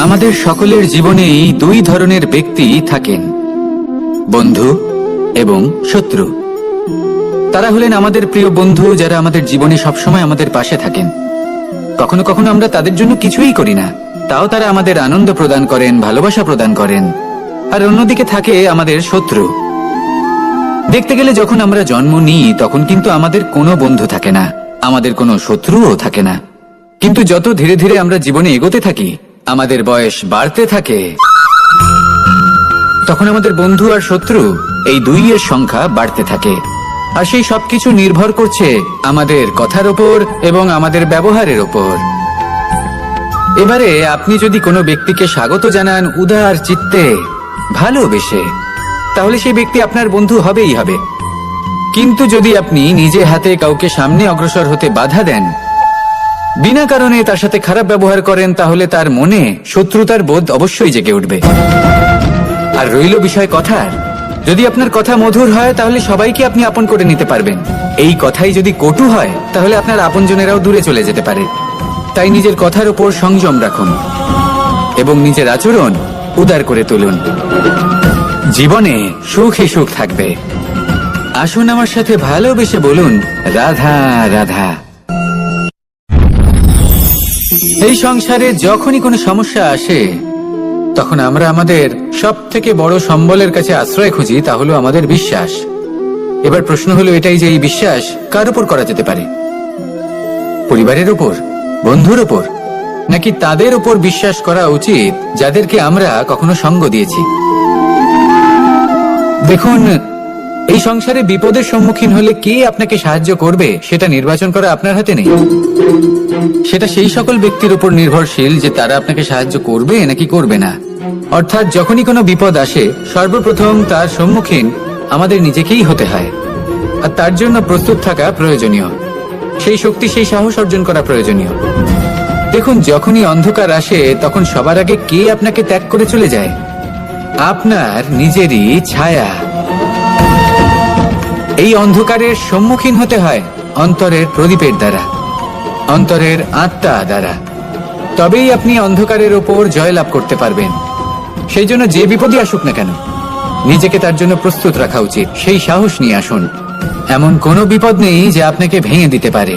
আমাদের সকলের জীবনেই দুই ধরনের ব্যক্তি থাকেন, বন্ধু এবং শত্রু। তারা হলেন আমাদের প্রিয় বন্ধু, যারা আমাদের জীবনে সবসময় আমাদের পাশে থাকেন। কখনো কখনো আমরা তাদের জন্য কিছুই করি না, তাও তারা আমাদের আনন্দ প্রদান করেন, ভালোবাসা প্রদান করেন। আর অন্যদিকে থাকে আমাদের শত্রু। দেখতে গেলে যখন আমরা জন্ম নিই তখন কিন্তু আমাদের কোনো বন্ধু থাকে না, আমাদের কোনো শত্রুও থাকে না। কিন্তু যত ধীরে ধীরে আমরা জীবনে এগোতে থাকি, আমাদের বয়স বাড়তে থাকে, তখন আমাদের বন্ধু আর শত্রু এই দুইয়ের সংখ্যা বাড়তে থাকে। আর সেই সবকিছু নির্ভর করছে আমাদের কথার ওপর এবং আমাদের ব্যবহারের ওপর। এবারে আপনি যদি কোনো ব্যক্তিকে স্বাগত জানান উদার চিত্তে, ভালোবেসে, তাহলে সেই ব্যক্তি আপনার বন্ধু হবেই হবে। কিন্তু যদি আপনি নিজে হাতে কাউকে সামনে অগ্রসর হতে বাধা দেন, বিনা কারণে তার সাথে খারাপ ব্যবহার করেন, তাহলে তার মনে শত্রুতার বোধ অবশ্যই জেগে উঠবে। আর রইল বিষয় কথার, যদি আপনার কথা মধুর হয় তাহলে সবাইকে আপনি আপন করে নিতে পারবেন। এই কথাই যদি কটু হয় তাহলে আপনার আপনজনেরাও দূরে চলে যেতে পারে। তাই নিজের কথার উপর সংযম রাখুন এবং নিজের আচরণ উদার করে তুলুন। জীবনে সুখই সুখ থাকবে। আসুন আমার সাথে ভালোবেসে বলুন, রাধা রাধা। এই সংসারে যখনই কোনো সমস্যা আসে তখন আমরা আমাদের সব থেকে বড় সম্বলের কাছে আশ্রয় খুঁজি, তা হলো আমাদের বিশ্বাস। এবার প্রশ্ন হলো এটাই যে এই বিশ্বাস কার উপর করা যেতে পারে? পরিবারের উপর, বন্ধুর উপর, নাকি তাদের উপর বিশ্বাস করা উচিত যাদেরকে আমরা কখনো সঙ্গ দিয়েছি? দেখুন, এই সংসারে বিপদের সম্মুখীন হলে কে আপনাকে সাহায্য করবে সেটা নির্বাচন করা আপনার হাতে নেই। সেটা সেই সকল ব্যক্তির উপর নির্ভরশীল যে তারা আপনাকে সাহায্য করবে নাকি করবে না। অর্থাৎ যখনই কোনো বিপদ আসে সর্বপ্রথম তার সম্মুখীন আমাদের নিজেকেই হতে হয়। আর তার জন্য প্রস্তুত থাকা প্রয়োজনীয়, সেই শক্তি, সেই সাহস অর্জন করা প্রয়োজনীয়। দেখুন, যখনই অন্ধকার আসে তখন সবার আগে কে আপনাকে ত্যাগ করে চলে যায়? আপনার নিজেরই ছায়া। এই অন্ধকারের সম্মুখীন হতে হয় অন্তরের প্রদীপের দ্বারা, অন্তরের আত্মা দ্বারা। তবেই আপনি অন্ধকারের ওপর জয়লাভ করতে পারবেন। সেই জন্য যে বিপদই আসুক না কেন নিজেকে তার জন্য প্রস্তুত রাখা উচিত। সেই সাহস নিয়ে আসুন। এমন কোনো বিপদ নেই যে আপনাকে ভেঙে দিতে পারে।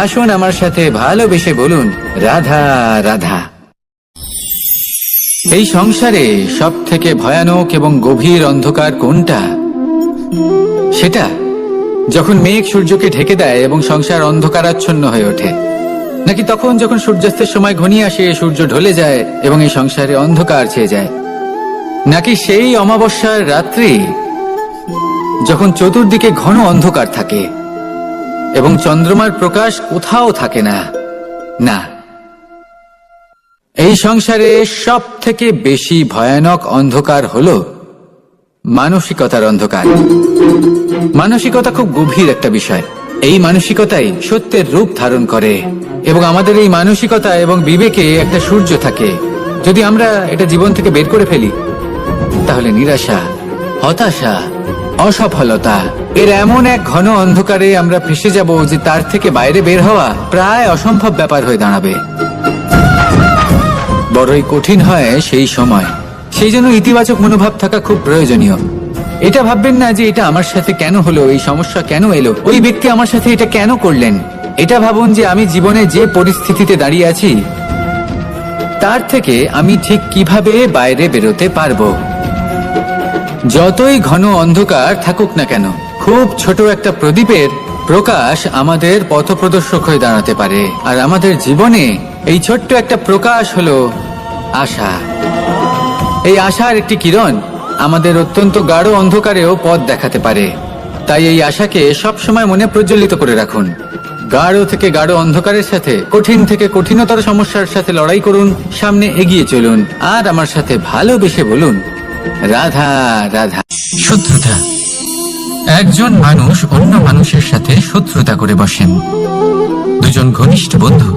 আসুন আমার সাথে ভালোবেসে বলুন, রাধা রাধা। এই সংসারে সব থেকে ভয়ানক এবং গভীর অন্ধকার কোনটা? সেটা যখন মেঘ সূর্যকে ঢেকে দেয় এবং সংসার অন্ধকারাচ্ছন্ন হয়ে ওঠে, নাকি তখন যখন সূর্যাস্তের সময় ঘনিয়ে আসে, সূর্য ঢলে যায় এবং এই সংসারে অন্ধকার ছেয়ে যায়, নাকি সেই অমাবস্যার রাত্রি যখন চতুর্দিকে ঘন অন্ধকার থাকে এবং চন্দ্রমার প্রকাশ কোথাও থাকে না? না, এই সংসারে সব থেকে বেশি ভয়ানক অন্ধকার হলো মানসিকতার অন্ধকার। মানসিকতা খুব গভীর একটা বিষয়। এই মানসিকতাই সত্যের রূপ ধারণ করে এবং আমাদের এই মানসিকতা এবং বিবেকে একটা সূর্য থাকে। যদি আমরা এটা জীবন থেকে বের করে ফেলি তাহলে নিরাশা, হতাশা, অসফলতা এর এমন এক ঘন অন্ধকারে আমরা ফেসে যাব যে তার থেকে বাইরে বের হওয়া প্রায় অসম্ভব ব্যাপার হয়ে দাঁড়াবে। বড়ই কঠিন হয় সেই সময়। সেই জন্য ইতিবাচক মনোভাব থাকা খুব প্রয়োজনীয়। এটা ভাববেন না যে এটা আমার সাথে কেন হলো, এই সমস্যা কেন এলো, ওই ব্যক্তি আমার সাথে এটা কেন করলেন। এটা ভাবুন যে আমি জীবনে যে পরিস্থিতিতে দাঁড়িয়ে আছি তার থেকে আমি ঠিক কিভাবে বাইরে বেরোতে পারবো। যতই ঘন অন্ধকার থাকুক না কেন, খুব ছোট একটা প্রদীপের প্রকাশ আমাদের পথপ্রদর্শক হয়ে দাঁড়াতে পারে। আর আমাদের জীবনে এই ছোট্ট একটা প্রকাশ হলো আশা। এই আশার একটি কিরণ আমাদের অত্যন্ত গাঢ় অন্ধকারেও পথ দেখাতে পারে। তাই এই আশাকে সবসময় মনে প্রজ্বলিত করে রাখুন। গাঢ় থেকে গাঢ় অন্ধকারের সাথে, কঠিন থেকে কঠিনতর সমস্যার সাথে লড়াই করুন, সামনে এগিয়ে চলুন। আর আমার সাথে ভালোবেসে বলুন, রাধা রাধা। শত্রুতা। একজন মানুষ অন্য মানুষের সাথে শত্রুতা করে বসেন। দুজন ঘনিষ্ঠ বন্ধু।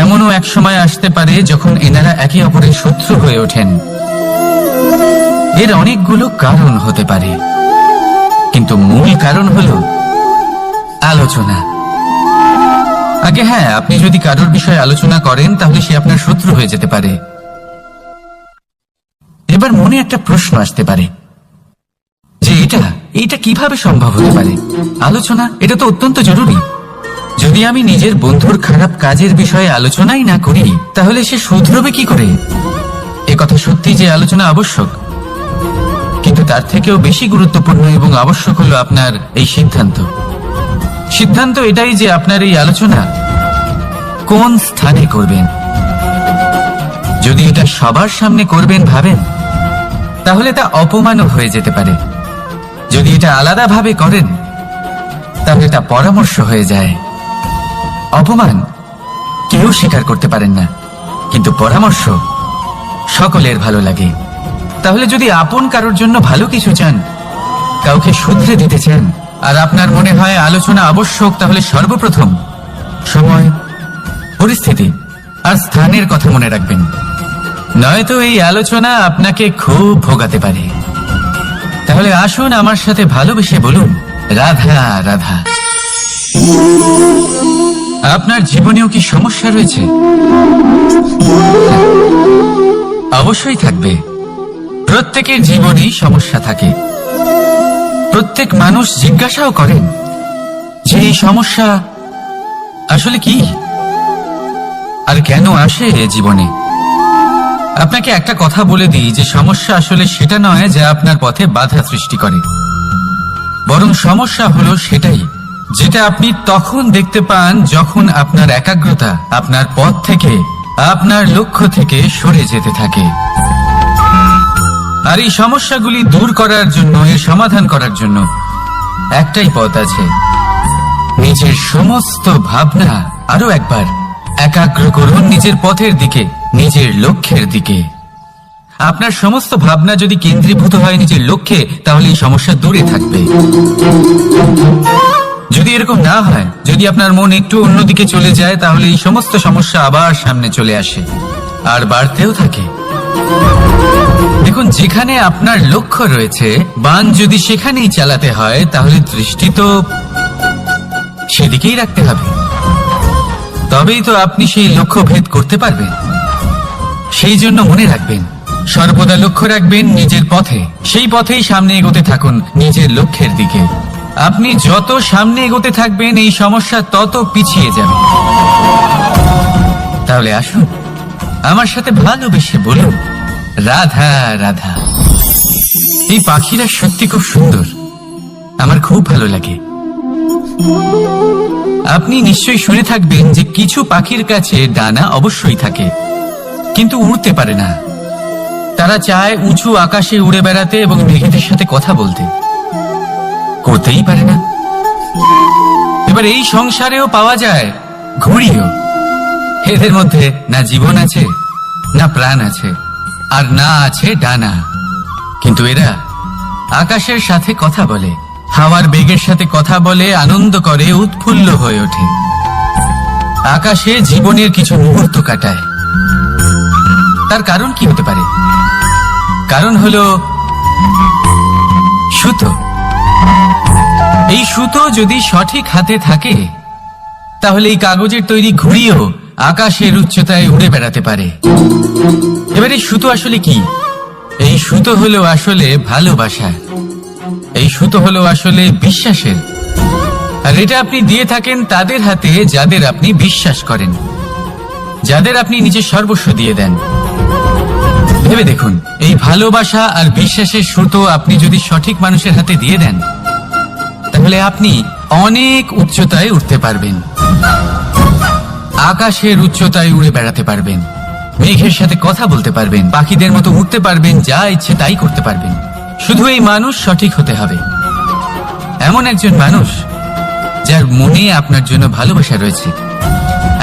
এমনও এক সময় আসতে পারে যখন এনারা একে অপরের শত্রু হয়ে ওঠেন। এর অনেকগুলো কারণ হতে পারে, কিন্তু মূল কারণ হলো আলোচনা। আগে হ্যাঁ, আপনি যদি কারোর বিষয়ে আলোচনা করেন তাহলে সে আপনার শত্রু হয়ে যেতে পারে। এবার মনে একটা প্রশ্ন আসতে পারে যে এটা কিভাবে সম্ভব হতে পারে। আলোচনা এটা তো অত্যন্ত জরুরি। যদি আমি নিজের বন্ধুর খারাপ কাজের বিষয়ে আলোচনাই না করি তাহলে সে শুধরবে কি করে? একথা সত্যি যে আলোচনা আবশ্যক, কিন্তু তার থেকেও বেশি গুরুত্বপূর্ণ এবং আবশ্যক হলো আপনার এই সিদ্ধান্ত এটাই যে আপনার এই আলোচনা কোন স্থানে করবেন। যদি এটা সবার সামনে করবেন ভাবেন তাহলে তা অপমানও হয়ে যেতে পারে। যদি এটা আলাদাভাবে করেন তাহলে তা পরামর্শ হয়ে যায়। অপমান কেউ স্বীকার করতে পারেন না, কিন্তু পরামর্শ সকলের ভালো লাগে। তাহলে যদি আপন কারোর জন্য ভালো কিছু চান, কাউকে শুধরে দিতে চান, আর আপনার মনে হয় আলোচনা আবশ্যক, তাহলে সর্বপ্রথম সময়, পরিস্থিতি আর স্থানের কথা মনে রাখবেন। নয়তো এই আলোচনা আপনাকে খুব ভোগাতে পারে। তাহলে আসুন আমার সাথে ভালোবেসে বলুন, রাধা রাধা। আপনার জীবনেও কি সমস্যা রয়েছে? অবশ্যই থাকবে। প্রত্যেকের জীবনেই সমস্যা থাকে। প্রত্যেক মানুষ জিজ্ঞাসাও করেন যে এই সমস্যা আসলে কি আর কেন আসে জীবনে। আপনাকে একটা কথা বলে দিই যে সমস্যা আসলে সেটা নয় যা আপনার পথে বাধা সৃষ্টি করে, বরং সমস্যা হলো সেটাই যেটা আপনি তখন দেখতে পান যখন আপনার একাগ্রতা আপনার পথ থেকে, আপনার লক্ষ্য থেকে সরে যেতে থাকে। আর এই সমস্যাগুলি দূর করার জন্য, এর সমাধান করার জন্য একটাই পথ আছে। নিজের সমস্ত ভাবনা আরো একবার একাগ্র করুন নিজের পথের দিকে, নিজের লক্ষ্যের দিকে। আপনার সমস্ত ভাবনা যদি কেন্দ্রীভূত হয় নিজের লক্ষ্যে, তাহলে এই সমস্যা দূরে থাকবে। যদি এরকম না হয়, যদি আপনার মন একটু অন্যদিকে চলে যায়, তাহলে এই সমস্ত সমস্যা আবার সামনে চলে আসে আর বাড়তেও থাকে। দেখুন, যেখানে আপনার লক্ষ্য রয়েছে, বান যদি সেখানেই চালাতে হয়, তাহলে দৃষ্টি তো সেদিকেই রাখতে হবে। তবেই তো আপনি সেই লক্ষ্য ভেদ করতে পারবেন। সেই জন্য মনে রাখবেন, সর্বদা লক্ষ্য রাখবেন নিজের পথে, সেই পথেই সামনে এগোতে থাকুন নিজের লক্ষ্যের দিকে। আপনি যত সামনে এগোতে থাকবেন এই সমস্যা তত পিছিয়ে যাবে। তাহলে আসুন আমার সাথে ভালোবেসে বলুন, রাধা রাধা। এই পাখিরা সত্যি খুব সুন্দর, আমার খুব ভালো লাগে। আপনি নিশ্চয়ই শুনে থাকবেন যে কিছু পাখির কাছে ডানা অবশ্যই থাকে, কিন্তু উড়তে পারে না। তারা চায় উঁচু আকাশে উড়ে বেড়াতে এবং মেঘেদের সাথে কথা বলতে, করতেই পারে না। এবার এই সংসারেও পাওয়া যায় ঘুড়িও। এদের মধ্যে না জীবন আছে, না প্রাণ আছে, আর না আছে ডানা, কিন্তু এরা আকাশের সাথে কথা বলে, হাওয়ার বেগের সাথে কথা বলে, আনন্দ করে, উৎফুল্ল হয়ে ওঠে। আকাশে জীবনের কিছু মুহূর্ত কাটায়। তার কারণ কি হতে পারে? কারণ হলো সুতো। এই সুতো যদি সঠিক হাতে থাকে, তাহলে এই কাগজের তৈরি ঘুড়িও আকাশের উচ্চতায় উড়ে বেড়াতে পারে। এবার এই সুতো আসলে কি? এই সুতো হলো আসলে ভালোবাসা। এই সুতো হলো আসলে বিশ্বাসের। আর এটা আপনি দিয়ে থাকেন তাদের হাতে যাদের আপনি বিশ্বাস করেন, যাদের আপনি নিজের সর্বস্ব দিয়ে দেন। ভেবে দেখুন, এই ভালোবাসা আর বিশ্বাসের সুতো আপনি যদি সঠিক মানুষের হাতে দিয়ে দেন, তাহলে আপনি অনেক উচ্চতায় উঠতে পারবেন, আকাশের উচ্চতায় উড়ে বেড়াতে পারবেন, মেঘের সাথে কথা বলতে পারবেন, পাখিদের মতো উঠতে পারবেন, যা ইচ্ছে তাই করতে পারবেন। শুধু এই মানুষ সঠিক হতে হবে, এমন একজন মানুষ যার মনে আপনার জন্য ভালোবাসা রয়েছে,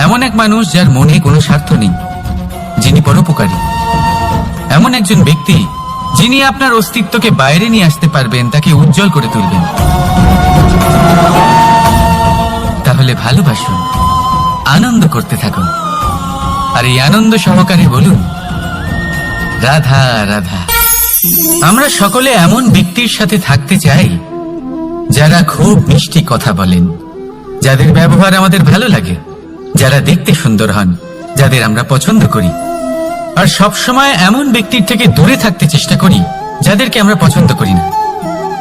এমন এক মানুষ যার মনে কোনো স্বার্থ নেই, যিনি পরোপকারী, এমন একজন ব্যক্তি যিনি আপনার অস্তিত্বকে বাইরে নিয়ে আসতে পারবেন, তাকে উজ্জ্বল করে তুলবেন। তাহলে ভালোবাসুন, আনন্দ করতে থাকুন, আর এই আনন্দ সহকারে বলুন, রাধা রাধা। আমরা সকলে এমন ব্যক্তির সাথে থাকতে চাই যারা খুব মিষ্টি কথা বলেন, যাদের ব্যবহার আমাদের ভালো লাগে, যারা দেখতে সুন্দর হন, যাদের আমরা পছন্দ করি। আর সবসময় এমন ব্যক্তির থেকে দূরে থাকতে চেষ্টা করি যাদেরকে আমরা পছন্দ করি না,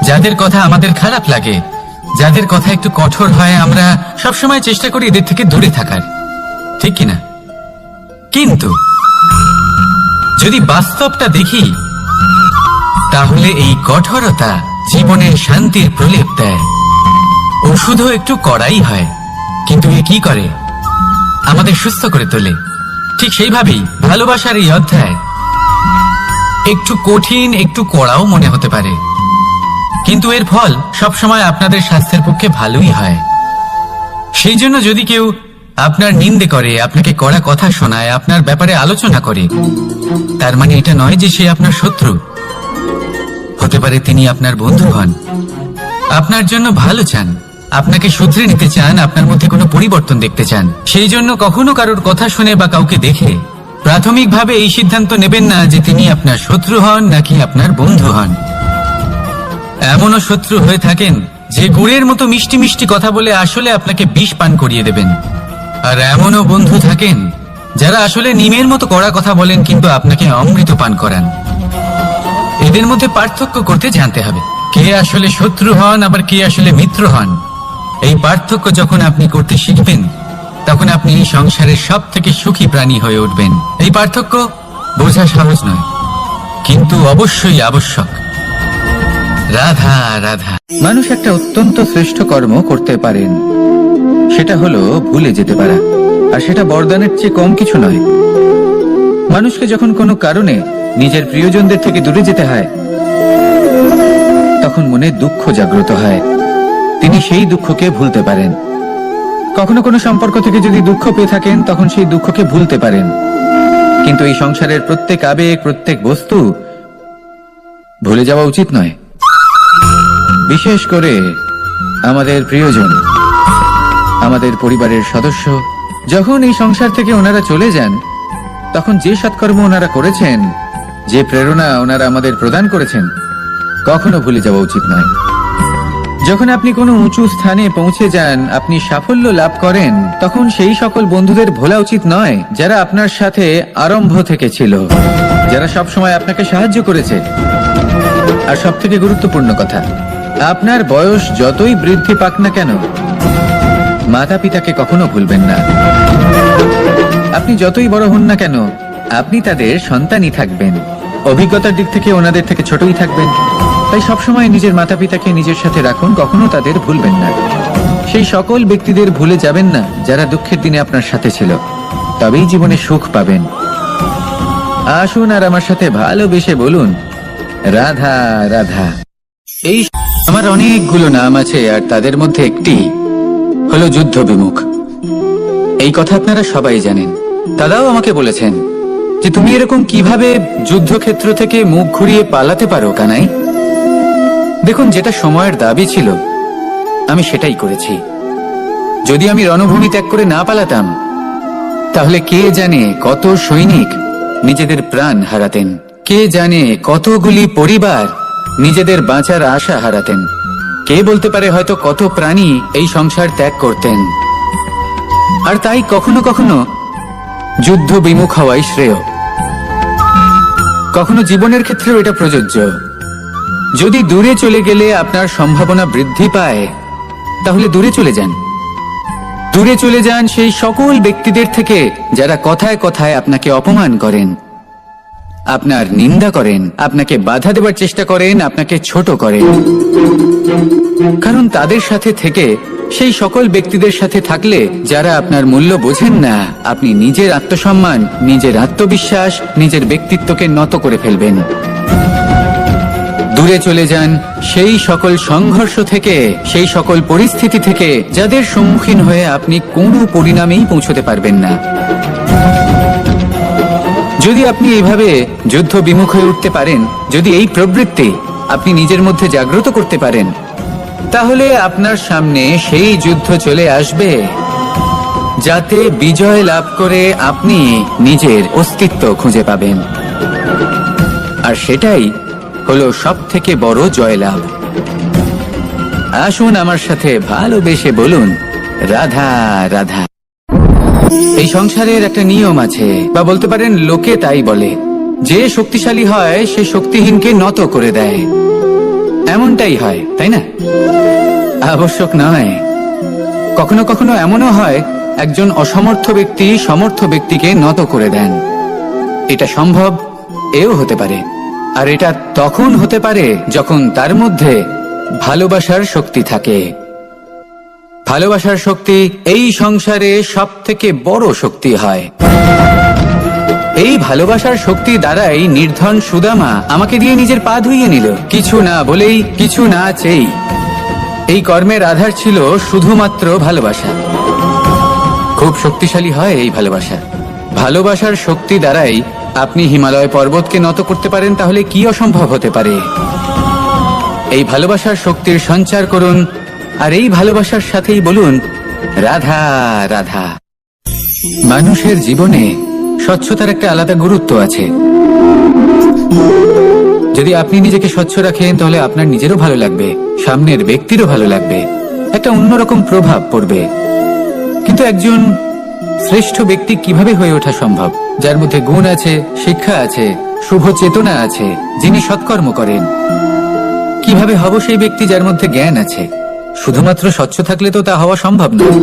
যাদের কথা আমাদের খারাপ লাগে, যাদের কথা একটু কঠোর হয়। আমরা সবসময় চেষ্টা করি এদের থেকে দূরে থাকার, ঠিক কিনা? কিন্তু যদি বাস্তবটা দেখি, তাহলে এই কঠোরতা জীবনে শান্তির প্রলেপ দেয়। ওষুধও একটু কড়াই হয়, কিন্তু এ কি করে? আমাদের সুস্থ করে তোলে। ঠিক সেইভাবেই ভালোবাসার এই অধ্যায় একটু কঠিন, একটু কড়াও মনে হতে পারে, কিন্তু এর ফল সবসময় আপনাদের স্বাস্থ্যের পক্ষে ভালোই হয়। সেই জন্য যদি কেউ আপনার নিন্দে করে, আপনাকে কড়া কথা শোনায়, আপনার ব্যাপারে আলোচনা করে, তার মানে এটা নয় যে সে আপনার শত্রু। হতে পারে তিনি আপনার বন্ধু হন, আপনার জন্য ভালো চান, আপনাকে শুধরে নিতে চান, আপনার মধ্যে কোনো পরিবর্তন দেখতে চান। সেই জন্য কখনো কারোর কথা শুনে বা কাউকে দেখে প্রাথমিকভাবে এই সিদ্ধান্ত নেবেন না যে তিনি আপনার শত্রু হন নাকি আপনার বন্ধু হন। এমনও শত্রু হয়ে থাকেন যে গুড়ের মতো মিষ্টি মিষ্টি কথা বলে আসলে আপনাকে বিষ পান করিয়ে দেবেন। আর এমনও বন্ধু থাকেন যারা আসলে নিমের মতো কড়া কথা বলেন, কিন্তু আপনাকে অমৃত পান করান। এদের মধ্যে পার্থক্য করতে জানতে হবে, কে আসলে শত্রু হন আবার কে আসলে মিত্র হন। এই পার্থক্য যখন আপনি করতে শিখবেন, তখন আপনি এই সংসারের সব থেকে সুখী প্রাণী হয়ে উঠবেন। এই পার্থক্য বোঝা সহজ নয়, কিন্তু অবশ্যই আবশ্যক। রাধা রাধা। মানুষ একটা অত্যন্ত শ্রেষ্ঠ কর্ম করতে পারেন, সেটা হলো ভুলে যেতে পারা। আর সেটা বরদানের চেয়ে কম কিছু নয়। মানুষকে যখন কোনো কারণে নিজের প্রিয়জনদের থেকে দূরে যেতে হয়, তখন মনে দুঃখ জাগ্রত হয়। তিনি সেই দুঃখকে ভুলতে পারেন। কখনো কোনো সম্পর্ক থেকে যদি দুঃখ পেয়ে থাকেন, তখন সেই দুঃখকে ভুলতে পারেন। কিন্তু এই সংসারের প্রত্যেক আবেগ, প্রত্যেক বস্তু ভুলে যাওয়া উচিত নয়। বিশেষ করে আমাদের প্রিয়জন, আমাদের পরিবারের সদস্য। যখন এই সংসার থেকে ওনারা চলে যান, তখন যে সৎকর্ম ওনারা করেছেন, যে প্রেরণা ওনারা আমাদের প্রদান করেছেন, কখনো ভুলে যাওয়া উচিত নয়। যখন আপনি কোনো উঁচু স্থানে পৌঁছে যান, আপনি সাফল্য লাভ করেন, তখন সেই সকল বন্ধুদের ভোলা উচিত নয় যারা আপনার সাথে আরম্ভ থেকে ছিল, যারা সবসময় আপনাকে সাহায্য করেছে। আর সব থেকে গুরুত্বপূর্ণ কথা, আপনার বয়স যতই বৃদ্ধি পাক না কেন, মাতা পিতাকে কখনো ভুলবেন না। আপনি যতই বড় হন না কেন, আপনি তাদের সন্তানই থাকবেন। অভিজ্ঞতার দিক থেকে ওনাদের থেকে ছোটই থাকবেন। তাই সবসময় নিজের মাতা পিতাকে নিজের সাথে রাখুন, কখনো তাদের ভুলবেন না। সেই সকল ব্যক্তিদের ভুলে যাবেন না যারা দুঃখের দিনে আপনার সাথে ছিল, তবেই জীবনে সুখ পাবেন। আসুন আর আমার সাথে ভালোবেসে বলুন, রাধা রাধা। এই আমার অনেকগুলো নাম আছে, আর তাদের মধ্যে একটি হলো যুদ্ধ বিমুখ। এই কথা আপনারা সবাই জানেন। দাদাও আমাকে বলেছেন যে তুমি এরকম কিভাবে যুদ্ধক্ষেত্র থেকে মুখ ঘুরিয়ে পালাতে পারো কানাই। দেখুন, যেটা সময়ের দাবি ছিল আমি সেটাই করেছি। যদি আমি রণভূমি ত্যাগ করে না পালাতাম, তাহলে কে জানে কত সৈনিক নিজেদের প্রাণ হারাতেন, কে জানে কতগুলি পরিবার নিজেদের বাঁচার আশা হারাতেন, কে বলতে পারে হয়তো কত প্রাণী এই সংসার ত্যাগ করতেন। আর তাই কখনো কখনো যুদ্ধ বিমুখ হওয়াই শ্রেয়। কখনো জীবনের ক্ষেত্রেও এটা প্রযোজ্য। যদি দূরে চলে গেলে আপনার সম্ভাবনা বৃদ্ধি পায়, তাহলে দূরে চলে যান। দূরে চলে যান সেই সকল ব্যক্তিদের থেকে যারা কথায় কথায় আপনাকে অপমান করেন, আপনার নিন্দা করেন, আপনাকে বাধা দেবার চেষ্টা করেন, আপনাকে ছোট করেন। কারণ তাদের সাথে থেকে, সেই সকল ব্যক্তিদের সাথে থাকলে যারা আপনার মূল্য বোঝেন না, আপনি নিজের আত্মসম্মান, নিজের আত্মবিশ্বাস, নিজের ব্যক্তিত্বকে নত করে ফেলবেন। দূরে চলে যান সেই সকল সংঘর্ষ থেকে, সেই সকল পরিস্থিতি থেকে যাদের সম্মুখীন হয়ে আপনি কোনো পরিণামেই পৌঁছতে পারবেন না। যদি আপনি এইভাবে যুদ্ধ বিমুখ হয়ে উঠতে পারেন, যদি এই প্রবৃত্তি আপনি নিজের মধ্যে জাগ্রত করতে পারেন, তাহলে আপনার সামনে সেই যুদ্ধ চলে আসবে যাতে বিজয় লাভ করে আপনি নিজের অস্তিত্ব খুঁজে পাবেন। আর সেটাই হলো সব থেকে বড় জয়লাভ। আসুন আমার সাথে ভালোবেসে বলুন, রাধা রাধা। এই সংসারের একটা নিয়ম আছে, বা বলতে পারেন লোকে তাই বলে, যে শক্তিশালী হয় সে শক্তিহীনকে নত করে দেয়। এমনটাই হয়, তাই না? আবশ্যক নয়, কখনো কখনো এমনও হয় একজন অসমর্থ ব্যক্তি সমর্থ ব্যক্তিকে নত করে দেন। এটা সম্ভব, এও হতে পারে। আর এটা তখন হতে পারে যখন তার মধ্যে ভালোবাসার শক্তি থাকে। ভালোবাসার শক্তি এই সংসারে সব থেকে বড় শক্তি হয়। এই ভালোবাসার শক্তি দ্বারাই নির্ধন সুদামা আমাকে দিয়ে নিজের পা ধুইয়ে নিল, কিছু না বলেই, কিছু না চেয়েই। এই কর্মের আধার ছিল শুধুমাত্র ভালোবাসা। খুব শক্তিশালী হয় এই ভালোবাসা। ভালোবাসার শক্তি দ্বারাই আপনি হিমালয় পর্বতকে নত করতে পারেন, তাহলে কি অসম্ভব হতে পারে? এই ভালোবাসার শক্তির সঞ্চার করুন, আর এই ভালোবাসার সাথেই বলুন রাধা রাধা। মানুষের জীবনে স্বচ্ছতার একটা আলাদা গুরুত্ব আছে। যদি আপনি নিজেকে স্বচ্ছ রাখেন তাহলে আপনার নিজেরও ভালো লাগবে, সামনের ব্যক্তিরও ভালো লাগবে, একটা অন্যরকম প্রভাব পড়বে। কিন্তু একজন শ্রেষ্ঠ ব্যক্তি কিভাবে হয়ে ওঠা সম্ভব? যার মধ্যে গুণ আছে, শিক্ষা আছে, শুভ চেতনা আছে, যিনি সৎকর্ম করেন। কিভাবে হব সেই ব্যক্তি যার মধ্যে জ্ঞান আছে? শুধুমাত্র স্বচ্ছ থাকলে তো তা হওয়া সম্ভব নয়।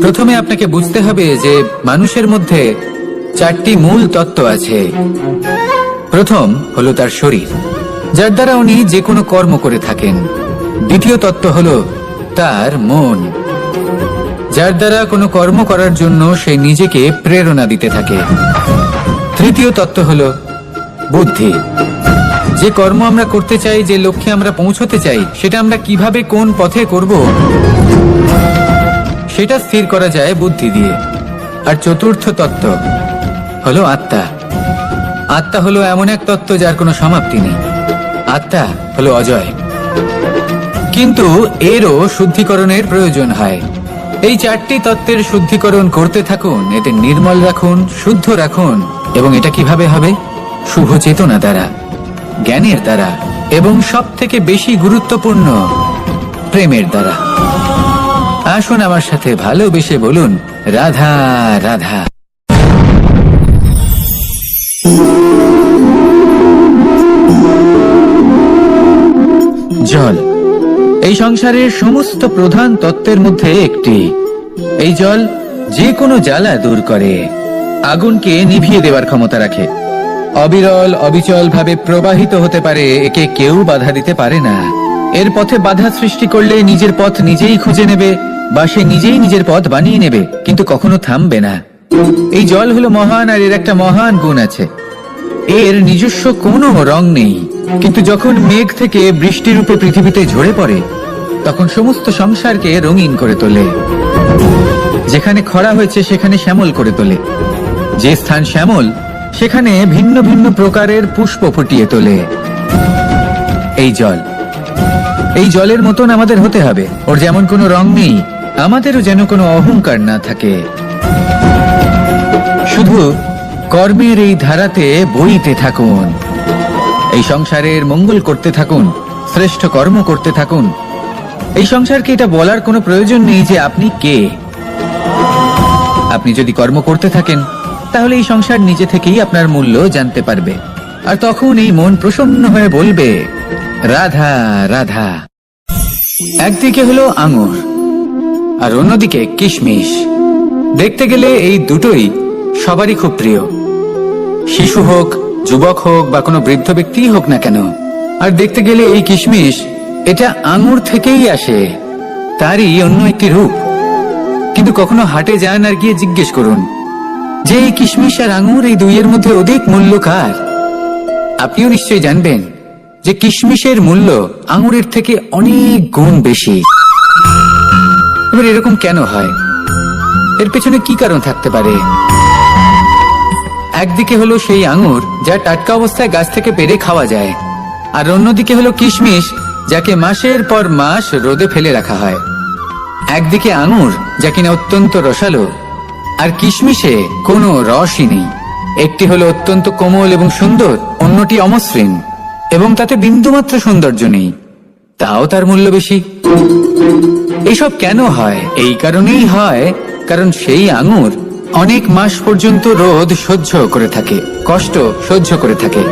প্রথমে আপনাকে বুঝতে হবে যে মানুষের মধ্যে 4টি মূল তত্ত্ব আছে। প্রথম হলো তার শরীর, যার দ্বারা উনি যে কোনো কর্ম করে থাকেন। দ্বিতীয় তত্ত্ব হলো তার মন, যার দ্বারা কোনো কর্ম করার জন্য সে নিজেকে প্রেরণা দিতে থাকে। তৃতীয় তত্ত্ব হলো বুদ্ধি, যে কর্ম আমরা করতে চাই, যে লক্ষ্যে আমরা পৌঁছতে চাই, সেটা আমরা কিভাবে কোন পথে করব সেটা স্থির করা যায় বুদ্ধি দিয়ে। আর চতুর্থ তত্ত্ব হলো আত্মা। আত্মা হলো এমন এক তত্ত্ব যার কোনো সমাপ্তি নেই। আত্মা হলো অজয়, কিন্তু এরও শুদ্ধিকরণের প্রয়োজন হয়। এই 4টি তত্ত্বের শুদ্ধিকরণ করতে থাকুন, এতে নির্মল রাখুন, শুদ্ধ রাখুন। এবং এটা কিভাবে হবে? শুভ চেতনা দ্বারা, জ্ঞানের দ্বারা, এবং সব থেকে বেশি গুরুত্বপূর্ণ প্রেমের দ্বারা। আসুন আমার সাথে ভালোবেসে বলুন রাধা রাধা। জল এই সংসারের সমস্ত প্রধান তত্ত্বের মধ্যে একটি। এই জল যে কোনো জ্বালা দূর করে, আগুনকে নিভিয়ে দেওয়ার ক্ষমতা রাখে, অবিরল অবিচল ভাবে প্রবাহিত হতে পারে, একে কেউ বাধা দিতে পারে না। এর পথে বাধা সৃষ্টি করলে নিজের পথ নিজেই খুঁজে নেবে, বা সে নিজেই নিজের পথ বানিয়ে নেবে, কিন্তু কখনো থামবে না। এই জল হলো মহান, আর এর একটা মহান গুণ আছে, এর নিজস্ব কোনো রং নেই। কিন্তু যখন মেঘ থেকে বৃষ্টি রূপে পৃথিবীতে ঝরে পড়ে, তখন সমস্ত সংসারকে রঙিন করে তোলে। যেখানে খরা হয়েছে সেখানে শ্যামল করে তোলে, যে স্থান শ্যামল সেখানে ভিন্ন ভিন্ন প্রকারের পুষ্প ফুটিয়ে তোলে। এই জল, এই জলের মতন আমাদের হতে হবে। ওর যেমন কোনো রং নেই, আমাদেরও যেন কোনো অহংকার না থাকে। শুধু কর্মের এই ধারাতে বইতে থাকুন, এই সংসারের মঙ্গল করতে থাকুন, শ্রেষ্ঠ কর্ম করতে থাকুন। এই সংসারকে এটা বলার কোনো প্রয়োজন নেই যে আপনি কে। আপনি যদি কর্ম করতে থাকেন তাহলে এই সংসার নিজে থেকেই আপনার মূল্য জানতে পারবে, আর তখন এই মন প্রসন্ন হয়ে বলবে রাধা রাধা। একদিকে হলো আঙুর আর অন্যদিকে কিশমিশ। দেখতে গেলে এই দুটোই সবারই খুব প্রিয়, শিশু হোক, যুবক হোক, বা কোনো বৃদ্ধ ব্যক্তি হোক না কেন। আর দেখতে গেলে এই কিশমিশ, এটা আঙুর থেকেই আসে, তারই অন্য একটি রূপ। কিন্তু কখনো হাটে যান আর গিয়ে জিজ্ঞেস করুন যে এই কিশমিশ আর আঙুর, এই দুইয়ের মধ্যে অধিক মূল্য কার? আপনিও নিশ্চয়ই জানবেন যে কিশমিশের মূল্য আঙুরের থেকে অনেক গুণ বেশি। এবার এরকম কেন হয়? এর পেছনে কি কারণ থাকতে পারে? একদিকে হলো সেই আঙুর যা টাটকা অবস্থায় গাছ থেকে পেড়ে খাওয়া যায়, আর অন্যদিকে হলো কিশমিশ যাকে মাসের পর মাস রোদে ফেলে রাখা হয়। একদিকে আঙুর যা কিনা অত্যন্ত রসালো, আর কিশমিশে কোনো রসই নেই। একটি হলো অত্যন্ত কোমল এবং সুন্দর, অন্যটি অমসৃণ এবং তাতে বিন্দুমাত্র সৌন্দর্য নেই, তাও তার মূল্য বেশি। এসব কেন হয়? এই কারণেই হয় কারণ সেই আঙুর অনেক মাস পর্যন্ত রোদ সহ্য করে থাকে, কষ্ট সহ্য করে থাকে,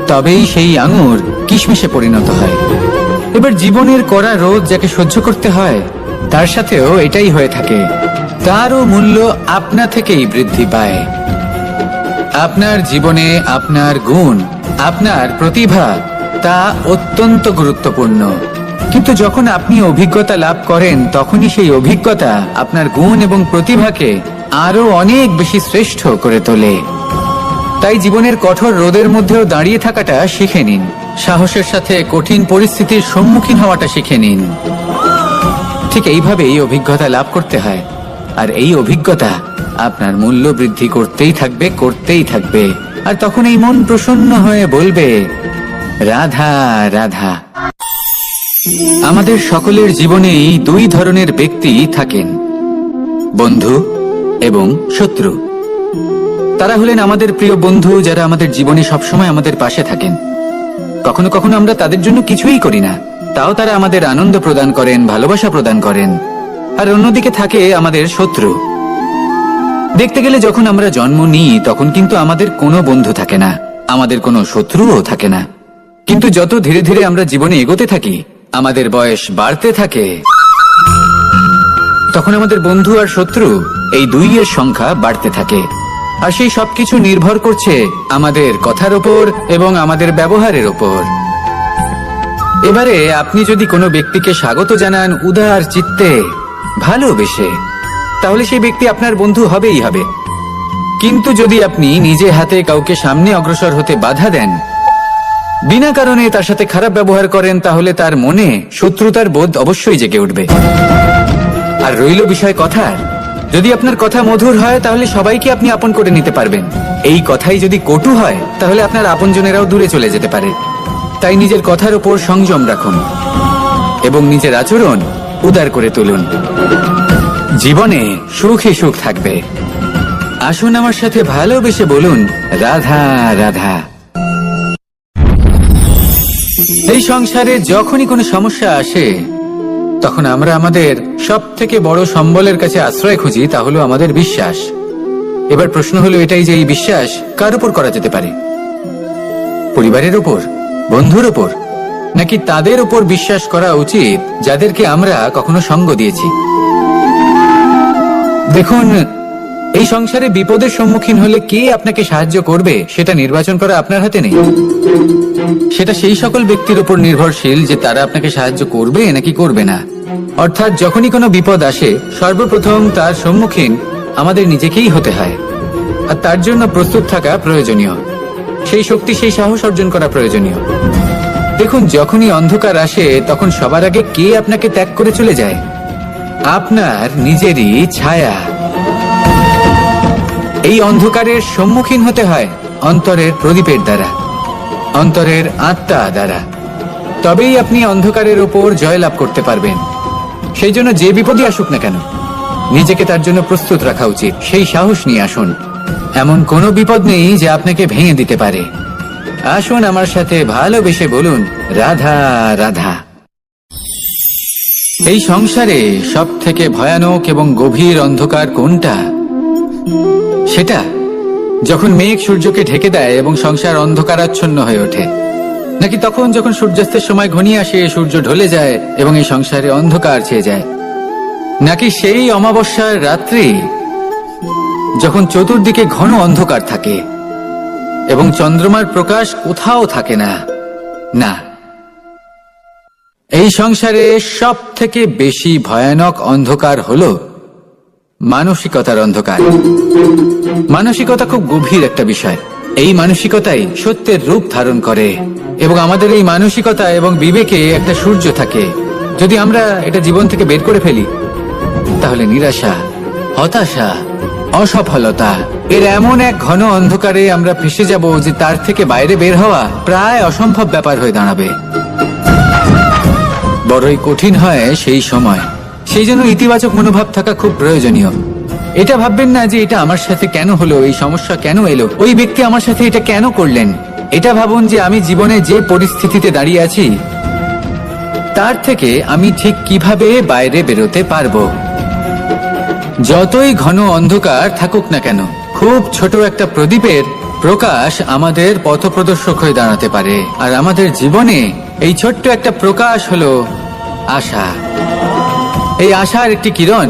তবেই সেই আঙুর কিশমিশে পরিণত হয়। এবার জীবনের কড়া রোদ যাকে সহ্য করতে হয়, তার সাথেও এটাই হয়ে থাকে। তারও মূল্য আপনা থেকেই বৃদ্ধি পায়। আপনার জীবনে আপনার গুণ, আপনার প্রতিভা, তা অত্যন্ত গুরুত্বপূর্ণ। কিন্তু যখন আপনি অভিজ্ঞতা লাভ করেন, তখনই সেই অভিজ্ঞতা আপনার গুণ এবং প্রতিভাকে আরো অনেক বেশি শ্রেষ্ঠ করে তোলে। তাই জীবনের কঠোর রোদের মধ্যেও দাঁড়িয়ে থাকাটা শিখে নিন, সাহসের সাথে কঠিন পরিস্থিতির সম্মুখীন হওয়াটা শিখে নিন। ঠিক এইভাবেই অভিজ্ঞতা লাভ করতে হয়, আর এই অভিজ্ঞতা আপনার মূল্য বৃদ্ধি করতেই থাকবে, করতেই থাকবে। আর তখন এই মন প্রসন্ন হয়ে বলবে, রাধা রাধা। আমাদের সকলের জীবনেই দুই ধরনের ব্যক্তি থাকেন, বন্ধু এবং শত্রু। তারা হলেন আমাদের প্রিয় বন্ধু, যারা আমাদের জীবনে সবসময় আমাদের পাশে থাকেন। কখনো কখনো আমরা তাদের জন্য কিছুই করি না, তাও তারা আমাদের আনন্দ প্রদান করেন, ভালোবাসা প্রদান করেন। আর অন্যদিকে থাকে আমাদের শত্রু। দেখতে গেলে যখন আমরা জন্ম নিই, তখন কিন্তু আমাদের কোনো বন্ধু থাকে না, আমাদের কোনো শত্রুও থাকে না। কিন্তু যত ধীরে ধীরে আমরা জীবনে এগোতে থাকি, আমাদের বয়স বাড়তে থাকে, তখন আমাদের বন্ধু আর শত্রু এই দুইয়ের সংখ্যা বাড়তে থাকে। আর সেই সবকিছু নির্ভর করছে আমাদের কথার ওপর এবং আমাদের ব্যবহারের ওপর। এবারে আপনি যদি কোনো ব্যক্তিকে স্বাগত জানান উদার চিত্তে, ভালোবেসে, তাহলে সেই ব্যক্তি আপনার বন্ধু হবেই হবে। কিন্তু যদি আপনি নিজে হাতে কাউকে সামনে অগ্রসর হতে বাধা দেন, বিনা কারণে তার সাথে খারাপ ব্যবহার করেন, তাহলে তার মনে শত্রুতার বোধ অবশ্যই জেগে উঠবে। আর রইল বিষয় কথার, যদি আপনার কথা মধুর হয়, তাহলে সবাইকে আপনি আপন করে নিতে পারবেন। এই কথাই যদি কটু হয়, তাহলে আপনার আপনজনেরাও দূরে চলে যেতে পারে। তাই নিজের কথার উপর সংযম রাখুন এবং নিজের আচরণ উদার করে তুলুন। জীবনে সুখই সুখ থাকবে। আসুন আমার সাথে ভালোবেসে বলুন, রাধা রাধা। এই সংসারে যখনই কোনো সমস্যা আসে, তখন আমরা আমাদের সব থেকে বড় সম্বলের কাছে আশ্রয় খুঁজি, তা হলো আমাদের বিশ্বাস। এবার প্রশ্ন হলো এটাই যে এই বিশ্বাস কার উপর করা যেতে পারে? পরিবারের উপর, বন্ধুর উপর, নাকি তাদের উপর বিশ্বাস করা উচিত যাদেরকে আমরা কখনো সঙ্গ দিয়েছি? দেখুন, এই সংসারে বিপদের সম্মুখীন হলে কে আপনাকে সাহায্য করবে সেটা নির্বাচন করা আপনার হাতে নেই। সেটা সেই সকল ব্যক্তির উপর নির্ভরশীল যে তারা আপনাকে সাহায্য করবে নাকি করবে না। অর্থাৎ যখনই কোনো বিপদ আসে, সর্বপ্রথম তার সম্মুখীন আমাদের নিজেকেই হতে হয়। আর তার জন্য প্রস্তুত থাকা প্রয়োজনীয়, সেই শক্তি, সেই সাহস অর্জন করা প্রয়োজনীয়। দেখুন, যখনই অন্ধকার আসে, তখন সবার আগে কে আপনাকে ত্যাগ করে চলে যায়? আপনার নিজেরই ছায়া। এই অন্ধকারের সম্মুখীন হতে হয় অন্তরের প্রদীপের দ্বারা, অন্তরের আত্মা দ্বারা। তবেই আপনি অন্ধকারের উপর জয়লাভ করতে পারবেন। সেই জন্য যে বিপদই আসুক না কেন, নিজেকে তার জন্য প্রস্তুত রাখা উচিত। সেই সাহস নিয়ে আসুন। এমন কোনো বিপদ নেই যে আপনাকে ভেঙে দিতে পারে। আসুন আমার সাথে ভালোবেসে বলুন, রাধা রাধা। এই সংসারে সব থেকে ভয়ানক এবং গভীর অন্ধকার কোনটা? সেটা যখন মেঘ সূর্যকে ঢেকে দেয় এবং সংসার অন্ধকারাচ্ছন্ন হয়ে ওঠে, নাকি তখন যখন সূর্যাস্তের সময় ঘনিয়ে আসে, সূর্য ঢলে যায় এবং এই সংসারে অন্ধকার ছেয়ে যায়, নাকি সেই অমাবস্যার রাত্রি যখন চতুর্দিকে ঘন অন্ধকার থাকে এবং চন্দ্রমার প্রকাশ কোথাও থাকে না? না, এই সংসারে সব থেকে বেশি ভয়ানক অন্ধকার হলো মানসিকতার অন্ধকার। মানসিকতা খুব গভীর একটা বিষয়। এই মানসিকতাই সত্যের রূপ ধারণ করে এবং আমাদের এই মানসিকতা এবং বিবেকে একটা সূর্য থাকে। যদি আমরা এটা জীবন থেকে বের করে ফেলি, তাহলে নিরাশা, হতাশা, অসফলতা এর এমন এক ঘন অন্ধকারে আমরা ফেসে যাব যে তার থেকে বাইরে বের হওয়া প্রায় অসম্ভব ব্যাপার হয়ে দাঁড়াবে। বড়ই কঠিন হয় সেই সময়। সেই জন্য ইতিবাচক মনোভাব থাকা খুব প্রয়োজনীয়। এটা ভাববেন না যে এটা আমার সাথে কেন হলো, এই সমস্যা কেন এলো, ওই ব্যক্তি আমার সাথে এটা কেন করলেন। এটা ভাবুন যে আমি জীবনে যে পরিস্থিতিতে দাঁড়িয়ে আছি, তার থেকে আমি ঠিক কিভাবে বাইরে বেরোতে পারবো। যতই ঘন অন্ধকার থাকুক না কেন, খুব ছোট একটা প্রদীপের প্রকাশ আমাদের পথপ্রদর্শক হয়ে দাঁড়াতে পারে। আর আমাদের জীবনে এই ছোট্ট একটা প্রকাশ হলো আশা। এই আশার একটি কিরণ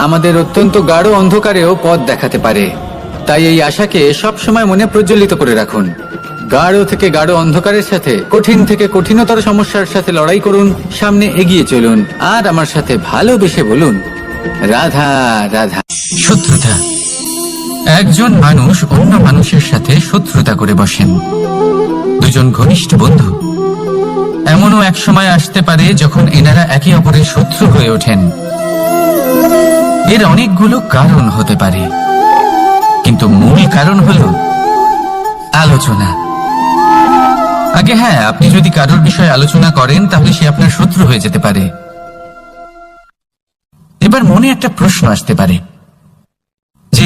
আমাদের অত্যন্ত গাঢ় অন্ধকারেও পথ দেখাতে পারে। তাই এই আশাকে সবসময় মনে প্রজ্বলিত করে রাখুন। গাঢ় থেকে গাঢ় অন্ধকারের সাথে, কঠিন থেকে কঠিনতর সমস্যার সাথে লড়াই করুন, সামনে এগিয়ে চলুন, আর আমার সাথে ভালোবেসে বলুন, রাধা রাধা। শত্রুতা। একজন মানুষ অন্য মানুষের সাথে শত্রুতা করে বসেন, দুজন ঘনিষ্ঠ বন্ধু। এমনও এক সময় আসতে পারে যখন এনারা একে অপরের শত্রু হয়ে ওঠেন। এর অনেকগুলো কারণ হতে পারে, কিন্তু মূল কারণ হলো আলোচনা। আগে হ্যাঁ, আপনি যদি কারোর বিষয়ে আলোচনা করেন তাহলে সে আপনার শত্রু হয়ে যেতে পারে। এবার মনে একটা প্রশ্ন আসতে পারে যে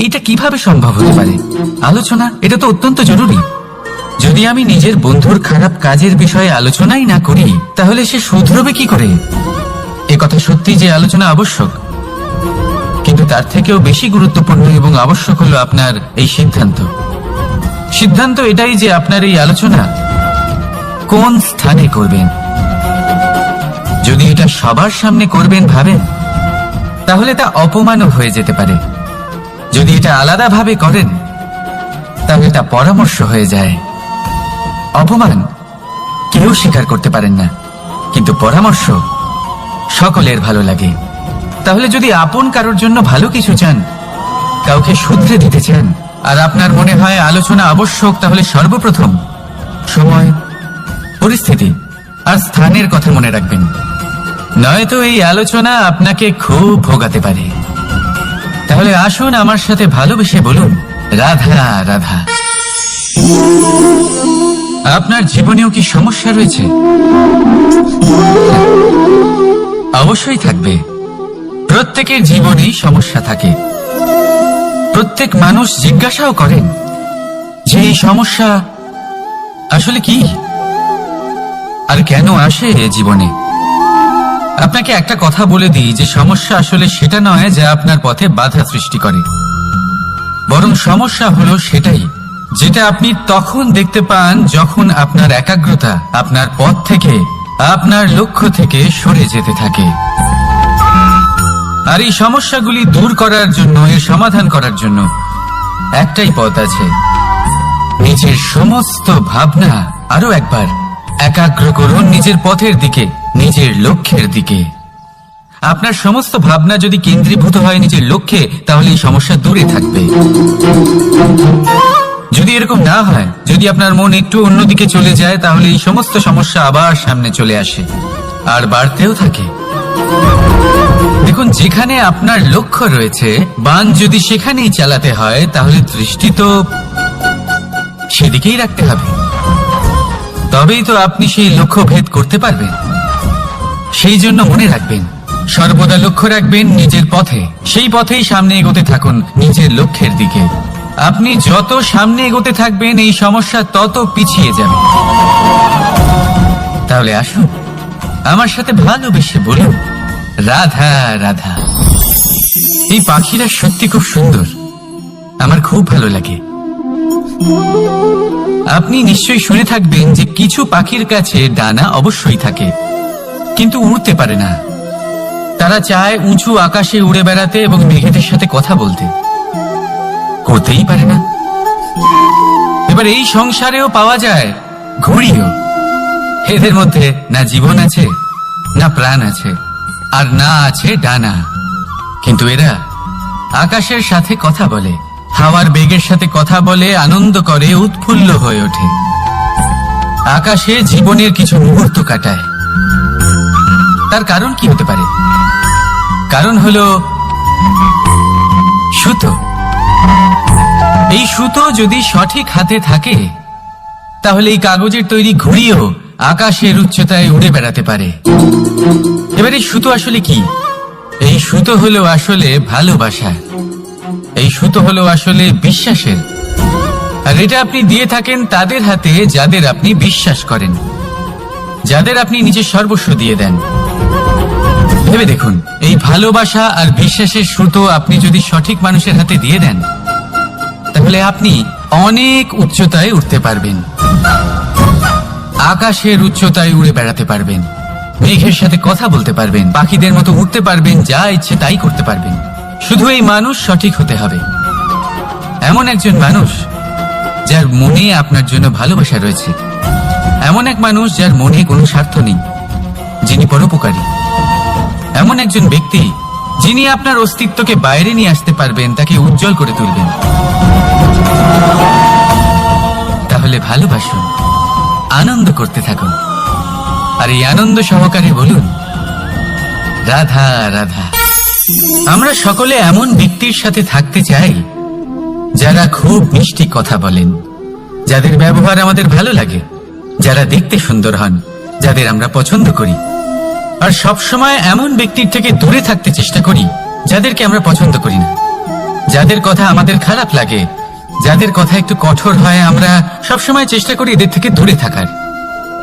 এটা কিভাবে সম্ভব হতে পারে? আলোচনা, এটা তো অত্যন্ত জরুরি। যদি আমি নিজের বন্ধুর খারাপ কাজের বিষয়ে আলোচনাই না করি তাহলে সে শুধরবে কি করে? এ কথা সত্যি যে আলোচনা আবশ্যক, কিন্তু তার থেকেও বেশি গুরুত্বপূর্ণ এবং আবশ্যক হলো আপনার এই সিদ্ধান্ত। সিদ্ধান্ত এটাই যে আপনার এই আলোচনা কোন স্থানে করবেন। যদি এটা সবার সামনে করবেন ভাবেন, তাহলে তা অপমানও হয়ে যেতে পারে। যদি এটা আলাদাভাবে করেন তাহলে তা পরামর্শ হয়ে যায়। অপমান কেউ স্বীকার করতে পারেন না, কিন্তু পরামর্শ সকলের ভালো লাগে। তাহলে যদি আপন কারোর জন্য ভালো কিছু চান, কাউকে শুধরে দিতে চান, আর আপনার মনে হয় আলোচনা আবশ্যক, তাহলে সর্বপ্রথম সময়, পরিস্থিতি আর স্থানের কথা মনে রাখবেন। নয়তো এই আলোচনা আপনাকে খুব ভোগাতে পারে। তাহলে আসুন আমার সাথে ভালোবেসে বলুন, রাধা রাধা। আপনার জীবনেও কি সমস্যা রয়েছে? অবশ্যই থাকবে। প্রত্যেকের জীবনেই সমস্যা থাকে। প্রত্যেক মানুষ জিজ্ঞাসাও করেন যে এই সমস্যা আসলে কি আর কেন আসে জীবনে। আপনাকে একটা কথা বলে দিই যে সমস্যা আসলে সেটা নয় যা আপনার পথে বাধা সৃষ্টি করে, বরং সমস্যা হলো সেটাই যেটা আপনি তখন দেখতে পান যখন আপনার একাগ্রতা আপনার পথ থেকে, আপনার লক্ষ্য থেকে সরে যেতে থাকে। আর এই সমস্যাগুলি দূর করার জন্য, এর সমাধান করার জন্য একটাই পথ আছে। নিজের সমস্ত ভাবনা আরো একবার একাগ্র করুন নিজের পথের দিকে, নিজের লক্ষ্যের দিকে। আপনার সমস্ত ভাবনা যদি কেন্দ্রীভূত হয় নিজের লক্ষ্যে, তাহলে এই সমস্যা দূরে থাকবে। যদি এরকম না হয়, যদি আপনার মন একটু অন্যদিকে চলে যায়, তাহলে এই সমস্ত সমস্যা আবার সামনে চলে আসে আর বাড়তেও থাকে। দেখুন, যেখানে আপনার লক্ষ্য রয়েছে, বান যদি সেখানেই চালাতে হয়, তাহলে দৃষ্টি তো সেদিকেই রাখতে হবে। তবেই তো আপনি সেই লক্ষ্য ভেদ করতে পারবেন। সেই জন্য মনে রাখবেন, সর্বদা লক্ষ্য রাখবেন নিজের পথে, সেই পথেই সামনে এগোতে থাকুন নিজের লক্ষ্যের দিকে। আপনি যত সামনে এগোতে থাকবেন এই সমস্যা তত পিছিয়ে যাবে। তাহলে আসুন আমার সাথে ভালোবেসে বলুন, রাধা রাধা। এই পাখিরা সত্যি খুব সুন্দর, আমার খুব ভালো লাগে। আপনি নিশ্চয়ই শুনে থাকবেন যে কিছু পাখির কাছে ডানা অবশ্যই থাকে, কিন্তু উড়তে পারে না। তারা চায় উঁচু আকাশে উড়ে বেড়াতে এবং মেঘেদের সাথে কথা বলতে, করতেই পারে না। এবার এই সংসারেও পাওয়া যায় ঘুড়িও। এদের মধ্যে না জীবন আছে, না প্রাণ আছে, আর না আছে ডানা, কিন্তু এরা আকাশের সাথে কথা বলে, হাওয়ার বেগের সাথে কথা বলে, আনন্দ করে, উৎফুল্ল হয়ে ওঠে, আকাশে জীবনের কিছু মুহূর্ত কাটায়। তার কারণ কি হতে পারে? কারণ হলো সুতো। এই সুতো যদি সঠিক হাতে থাকে, তাহলে এই কাগজের তৈরি ঘুড়িও আকাশের উচ্চতায় উড়ে বেড়াতে পারে। এবার এই সুতো আসলে কি? এই সুতো হলো আসলে ভালোবাসা, এই সুতো হলো আসলে বিশ্বাসের। আর এটা আপনি দিয়ে থাকেন তাদের হাতে যাদের আপনি বিশ্বাস করেন, যাদের আপনি নিজের সর্বস্ব দিয়ে দেন। ভেবে দেখুন, এই ভালোবাসা আর বিশ্বাসের সুতো আপনি যদি সঠিক মানুষের হাতে দিয়ে দেন, তাহলে আপনি অনেক উচ্চতায় উঠতে পারবেন, আকাশের উচ্চতায় উড়ে বেড়াতে পারবেন, মেঘের সাথে কথা বলতে পারবেন, পাখিদের মতো উঠতে পারবেন, যা ইচ্ছে তাই করতে পারবেন। শুধু এই মানুষ সঠিক হতে হবে, এমন একজন মানুষ যার মনে আপনার জন্য ভালোবাসা রয়েছে, এমন এক মানুষ যার মনে কোনো স্বার্থ নেই, যিনি পরোপকারী, এমন একজন ব্যক্তি যিনি আপনার অস্তিত্বকে বাইরে নিয়ে আসতে পারবেন, তাকে উজ্জ্বল করে তুলবেন। তাহলে ভালোবাসুন, আনন্দ করতে থাকুন, আর এই আনন্দ সহকারে বলুন, রাধা রাধা। আমরা সকলে এমন ব্যক্তির সাথে থাকতে চাই যারা খুব মিষ্টি কথা বলেন, যাদের ব্যবহার আমাদের ভালো লাগে, যারা দেখতে সুন্দর হন, যাদের আমরা পছন্দ করি। আর সবসময় এমন ব্যক্তির থেকে দূরে থাকতে চেষ্টা করি যাদেরকে আমরা পছন্দ করি না, যাদের কথা আমাদের খারাপ লাগে, যাদের কথা একটু কঠোর হয়। আমরা সবসময় চেষ্টা করি এদের থেকে দূরে থাকার,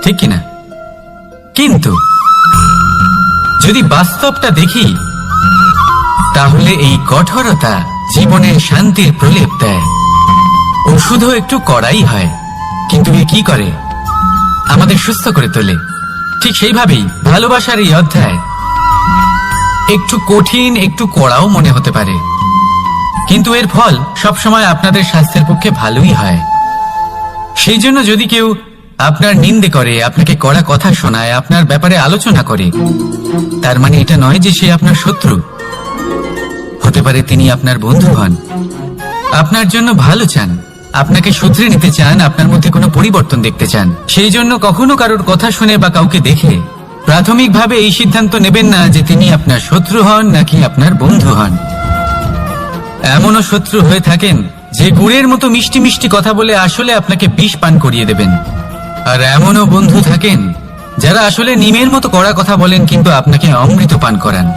ঠিক কিনা? কিন্তু যদি বাস্তবটা দেখি, তাহলে এই কঠোরতা জীবনে শান্তির প্রলেপ দেয়। ওষুধও একটু কড়াই হয়, কিন্তু এ কি করে? আমাদের সুস্থ করে তোলে। ঠিক সেইভাবেই ভালোবাসার এই অধ্যায় একটু কঠিন, একটু কড়াও মনে হতে পারে, কিন্তু এর ফল সবসময় আপনাদের স্বাস্থ্যের পক্ষে ভালোই হয়। সেই জন্য যদি কেউ আপনার নিন্দে করে, আপনাকে কড়া কথা শোনায়, আপনার ব্যাপারে আলোচনা করে, তার মানে এটা নয় যে সে আপনার শত্রু। হতে পারে তিনি আপনার বন্ধু হন, আপনার জন্য ভালো চান, আপনাকে শুধরে নিতে চান, আপনার মধ্যে কোনো পরিবর্তন দেখতে চান। সেই জন্য কখনো কারোর কথা শুনে বা কাউকে দেখে প্রাথমিকভাবে এই সিদ্ধান্ত নেবেন না যে তিনি আপনার শত্রু হন নাকি আপনার বন্ধু হন। এমনও শত্রু হয়ে থাকেন যে গুড়ের মতো মিষ্টি মিষ্টি কথা বলে আসলে আপনাকে বিষ পান করিয়ে দেবেন, আর এমনও বন্ধু থাকেন যারা আসলে নিমের মতো কড়া কথা বলেন কিন্তু আপনাকে অমৃত পান করান।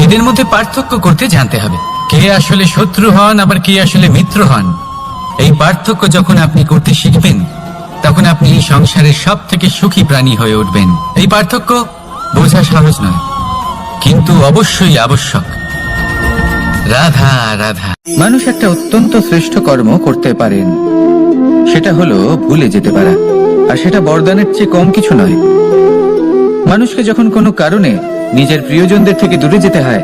এদের মধ্যে পার্থক্য করতে জানতে হবে, কে আসলে শত্রু হন আবার কে আসলে মিত্র হন। এই পার্থক্য যখন আপনি করতে শিখবেন, তখন আপনি এই সংসারের সব থেকে সুখী প্রাণী হয়ে উঠবেন। এই পার্থক্য বোঝা সহজ নয়, কিন্তু অবশ্যই আবশ্যক। রাধা রাধা। মানুষ একটা অত্যন্ত শ্রেষ্ঠ কর্ম করতে পারেন, সেটা হলো ভুলে যেতে পারা, আর সেটা বরদানের চেয়ে কম কিছু নয়। মানুষকে যখন কোনো কারণে নিজের প্রিয়জনদের থেকে দূরে যেতে হয়,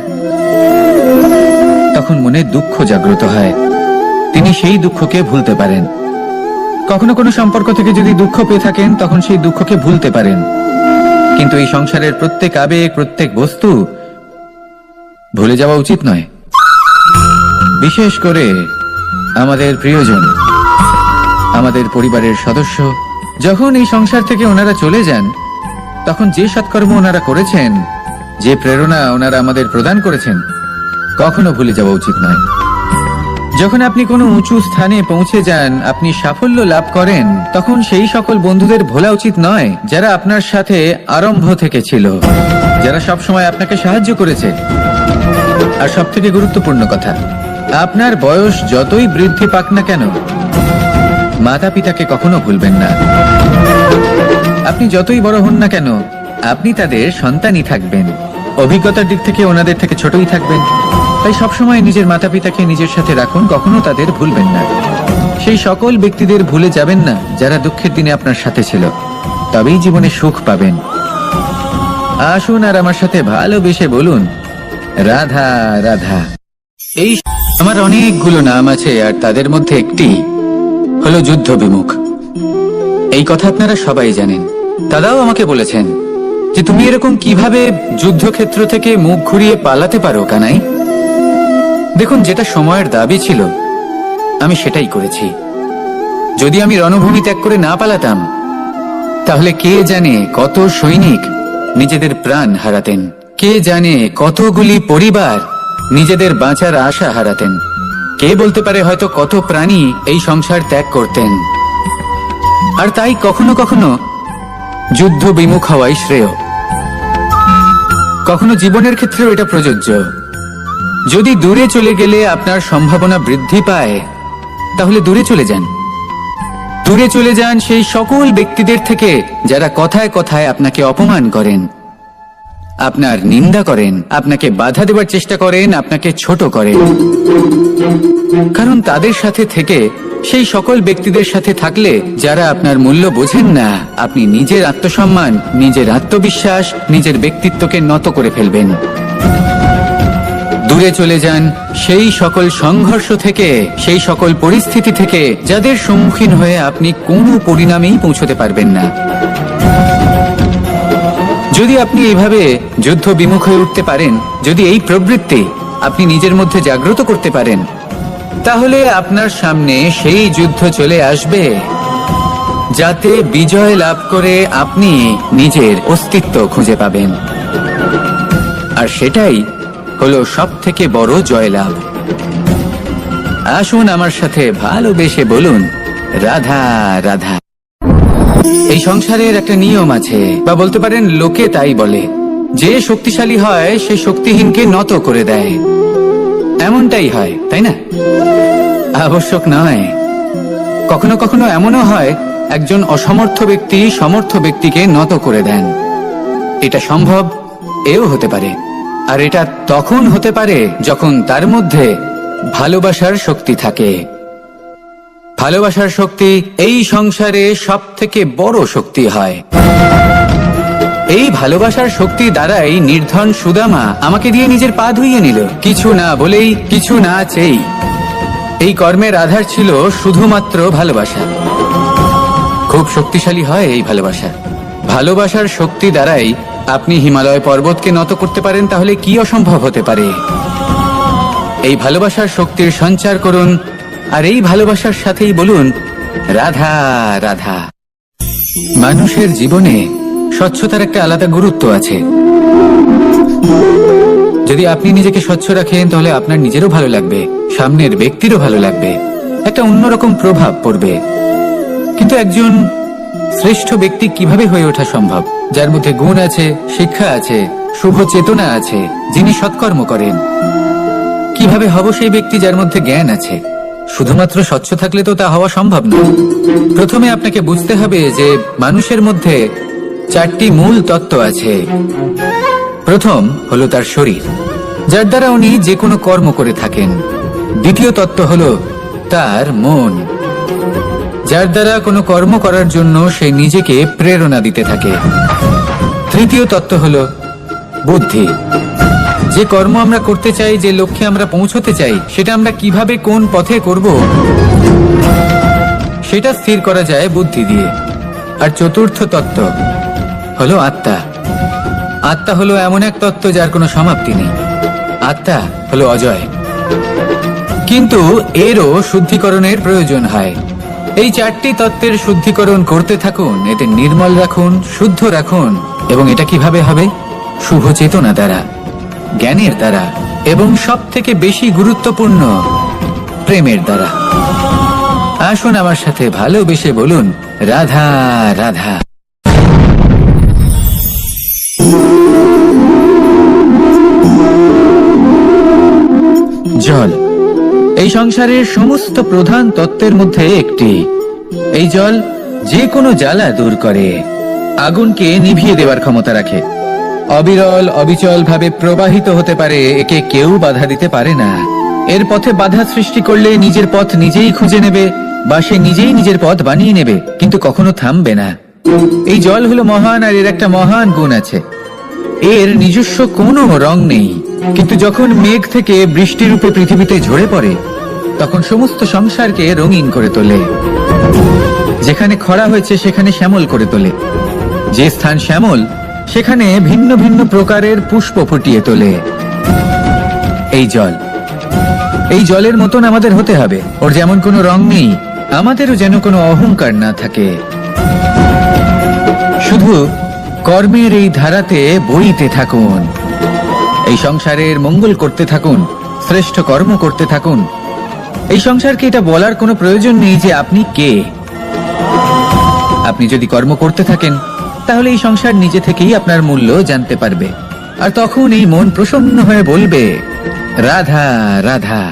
তখন মনে দুঃখ জাগ্রত হয়, তিনি সেই দুঃখকে ভুলতে পারেন। কখনো কোনো সম্পর্ক থেকে যদি দুঃখ পেয়ে থাকেন, তখন সেই দুঃখকে ভুলতে পারেন। কিন্তু এই সংসারের প্রত্যেক আবেগ, প্রত্যেক বস্তু ভুলে যাওয়া উচিত নয়। বিশেষ করে আমাদের প্রিয়জন, আমাদের পরিবারের সদস্য, যখন এই সংসার থেকে ওনারা চলে যান, তখন যে সৎকর্ম ওনারা করেছেন, যে প্রেরণা ওনারা আমাদের প্রদান করেছেন, কখনো ভুলে যাওয়া উচিত নয়। যখন আপনি কোনো উঁচু স্থানে পৌঁছে যান, আপনি সাফল্য লাভ করেন, তখন সেই সকল বন্ধুদের ভোলা উচিত নয় যারা আপনার সাথে আরম্ভ থেকে ছিল, যারা সবসময় আপনাকে সাহায্য করেছে। আর সব থেকে গুরুত্বপূর্ণ কথা, আপনার বয়স যতই বৃদ্ধি পাক না কেন, মাতা পিতাকে কখনো ভুলবেন না। আপনি যতই বড় হন না কেন, আপনি তাদের সন্তানই থাকবেন। অভিজ্ঞতার দিক থেকে ওনাদের থেকে ছোটই থাকবেন। তাই সবসময় নিজের মাতা পিতাকে নিজের সাথে রাখুন, কখনো তাদের ভুলবেন না। সেই সকল ব্যক্তিদের ভুলে যাবেন না যারা দুঃখের দিনে আপনার সাথে ছিল, তবেই জীবনে সুখ পাবেন। আসুন আর আমার সাথে ভালোবেসে বলুন, রাধা রাধা। এই আমার অনেকগুলো নাম আছে, আর তাদের মধ্যে একটি হলো যুদ্ধ বিমুখ। এই কথা আপনারা সবাই জানেন। দাদাও আমাকে বলেছেন যে তুমি এরকম কিভাবে যুদ্ধক্ষেত্র থেকে মুখ ঘুরিয়ে পালাতে পারো কানাই। দেখুন, যেটা সময়ের দাবি ছিল আমি সেটাই করেছি। যদি আমি রণভূমি ত্যাগ করে না পালাতাম, তাহলে কে জানে কত সৈনিক নিজেদের প্রাণ হারাতেন, কে জানে কতগুলি পরিবার নিজেদের বাঁচার আশা হারাতেন, কে বলতে পারে হয়তো কত প্রাণী এই সংসার ত্যাগ করতেন। আর তাই কখনো কখনো যুদ্ধ বিমুখ হওয়াই শ্রেয়। কখনো জীবনের ক্ষেত্রেও এটা প্রযোজ্য। যদি দূরে চলে গেলে আপনার সম্ভাবনা বৃদ্ধি পায়, তাহলে দূরে চলে যান। দূরে চলে যান সেই সকল ব্যক্তিদের থেকে যারা কথায় কথায় আপনাকে অপমান করেন। আপনার নিন্দা করেন, আপনাকে বাধা দেবার চেষ্টা করেন, আপনাকে ছোট করেন। কারণ তাদের সাথে থেকে, সেই সকল ব্যক্তিদের সাথে থাকলে যারা আপনার মূল্য বোঝেন না, আপনি নিজের আত্মসম্মান, নিজের আত্মবিশ্বাস, নিজের ব্যক্তিত্বকে নত করে ফেলবেন। দূরে চলে যান সেই সকল সংঘর্ষ থেকে, সেই সকল পরিস্থিতি থেকে যাদের সম্মুখীন হয়ে আপনি কোনো পরিণামেই পৌঁছতে পারবেন না। যদি আপনি এইভাবে যুদ্ধ বিমুখ হয়ে উঠতে পারেন, যদি এই প্রবৃত্তি আপনি নিজের মধ্যে জাগ্রত করতে পারেন, তাহলে আপনার সামনে সেই যুদ্ধ চলে আসবে যাতে বিজয় লাভ করে আপনি নিজের অস্তিত্ব খুঁজে পাবেন। আর সেটাই হলো সব থেকে বড় জয়লাভ। আসুন আমার সাথে ভালোবেসে বলুন, রাধা রাধা। এই সংসারের একটা নিয়ম আছে, বা বলতে পারেন লোকে তাই বলে, যে শক্তিশালী হয় সে শক্তিহীনকে নত করে দেয়। এমনটাই হয়, তাই না? আবশ্যক নয়, কখনো কখনো এমনও হয় একজন অসমর্থ ব্যক্তি সমর্থ ব্যক্তিকে নত করে দেন। এটা সম্ভব, এও হতে পারে। আর এটা তখন হতে পারে যখন তার মধ্যে ভালোবাসার শক্তি থাকে। ভালোবাসার শক্তি এই সংসারে সব থেকে বড় শক্তি হয়। এই ভালোবাসার শক্তি দ্বারাই নির্ধন সুদামা আমাকে দিয়ে নিজের পা ধুইয়ে নিল, কিছু না বলেই, কিছু না চেয়েই। এই কর্মের আধার ছিল শুধুমাত্র ভালোবাসা। খুব শক্তিশালী হয় এই ভালোবাসা। ভালোবাসার শক্তি দ্বারাই আপনি হিমালয় পর্বতকে নত করতে পারেন, তাহলে কি অসম্ভব হতে পারে? এই ভালোবাসার শক্তির সঞ্চার করুন, আর এই ভালোবাসার সাথেই বলুন, রাধা রাধা। মানুষের জীবনে স্বচ্ছতার একটা আলাদা গুরুত্ব আছে। যদি আপনি নিজেকে স্বচ্ছ রাখেন, তাহলে আপনার নিজেরও ভালো লাগবে, সামনের ব্যক্তিরও ভালো লাগবে, একটা অন্যরকম প্রভাব পড়বে। কিন্তু একজন শ্রেষ্ঠ ব্যক্তি কিভাবে হয়ে ওঠা সম্ভব? যার মধ্যে গুণ আছে, শিক্ষা আছে, শুভ চেতনা আছে, যিনি সৎকর্ম করেন। কিভাবে হব সেই ব্যক্তি যার মধ্যে জ্ঞান আছে? শুধুমাত্র স্বচ্ছ থাকলে তো তা হওয়া সম্ভব নয়। প্রথমে আপনাকে বুঝতে হবে যে মানুষের মধ্যে 4টি মূল তত্ত্ব আছে। প্রথম হলো তার শরীর, যার দ্বারা উনি যে কোনো কর্ম করে থাকেন। দ্বিতীয় তত্ত্ব হলো তার মন, যার দ্বারা কোনো কর্ম করার জন্য সে নিজেকে প্রেরণা দিতে থাকে। তৃতীয় তত্ত্ব হলো বুদ্ধি, যে কর্ম আমরা করতে চাই, যে লক্ষ্যে আমরা পৌঁছতে চাই, সেটা আমরা কিভাবে কোন পথে করব সেটা স্থির করা যায় বুদ্ধি দিয়ে। আর চতুর্থ তত্ত্ব হলো আত্মা। আত্মা হলো এমন এক তত্ত্ব যার কোনো সমাপ্তি নেই। আত্মা হলো অজয়। কিন্তু এরও শুদ্ধিকরণের প্রয়োজন হয়। এই 4টি তত্ত্বের শুদ্ধিকরণ করতে থাকুন, এতে নির্মল রাখুন, শুদ্ধ রাখুন। এবং এটা কিভাবে হবে? শুভ চেতনা দ্বারা, জ্ঞানের দ্বারা, এবং সব থেকে বেশি গুরুত্বপূর্ণ প্রেমের দ্বারা। আসুন আমার সাথে ভালোবেসে বলুন, রাধা রাধা। জল এই সংসারের সমস্ত প্রধান তত্ত্বের মধ্যে একটি। এই জল যে কোনো জ্বালা দূর করে, আগুনকে নিভিয়ে দেওয়ার ক্ষমতা রাখে, অবিরল অবিচল ভাবে প্রবাহিত হতে পারে, একে কেউ বাধা দিতে পারে না। এর পথে বাধা সৃষ্টি করলে নিজের পথ নিজেই খুঁজে নেবে, বা সে নিজেই নিজের পথ বানিয়ে নেবে, কিন্তু কখনো থামবে না। এই জল হলো মহান, আর এর একটা মহান গুণ আছে, এর নিজস্ব কোনো রং নেই। কিন্তু যখন মেঘ থেকে বৃষ্টির রূপে পৃথিবীতে ঝরে পড়ে, তখন সমস্ত সংসারকে রঙিন করে তোলে। যেখানে খরা হয়েছে সেখানে শ্যামল করে তোলে, যে স্থান শ্যামল সেখানে ভিন্ন ভিন্ন প্রকারের পুষ্প ফুটিয়ে তোলে। এই জল, এই জলের মতন আমাদের হতে হবে। ওর যেমন কোনো রং নেই, আমাদেরও যেন কোনো অহংকার না থাকে। শুধু কর্মের এই ধারাতে বইতে থাকুন, এই সংসারের মঙ্গল করতে থাকুন, শ্রেষ্ঠ কর্ম করতে থাকুন। এই সংসারকে এটা বলার কোনো প্রয়োজন নেই যে আপনি কে। আপনি যদি কর্ম করতে থাকেন, তাহলে এই সংসার নিজে থেকেই আপনার মূল্য জানতে পারবে। আর তখন এই মন প্রসন্ন হয়ে বলবে, রাধা রাধা।